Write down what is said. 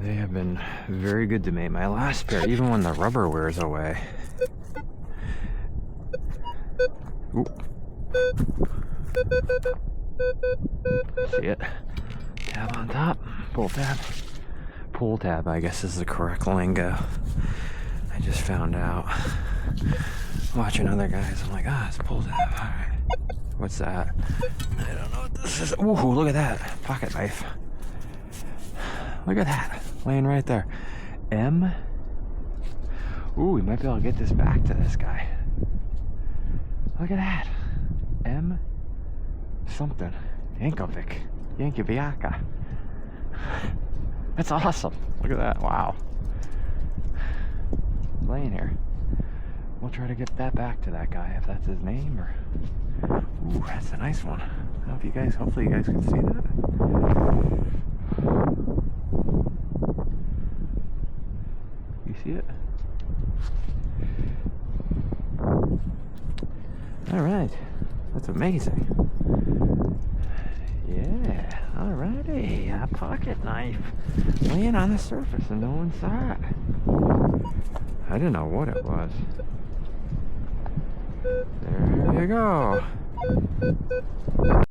They have been very good to me. My last pair, even when the rubber wears away. Ooh. See it? Tab on top, pull tab. Pull tab, I guess is the correct lingo. I just found out. Watching other guys, I'm like, it's pull tab. All right. What's that? I don't know what this is. Ooh, look at that. Pocket knife. Look at that. Laying right there. M. Ooh, we might be able to get this back to this guy. Look at that. M. Something. Yankovic. Yankoviaka. That's awesome. Look at that. Wow. Laying here. We'll try to get that back to that guy if that's his name or. Ooh, that's a nice one. I don't know if you guys, hopefully you guys can see that. You see it? Alright. That's amazing. Yeah, alrighty. A pocket knife laying on the surface and no one saw it. I didn't know what it was. There you go.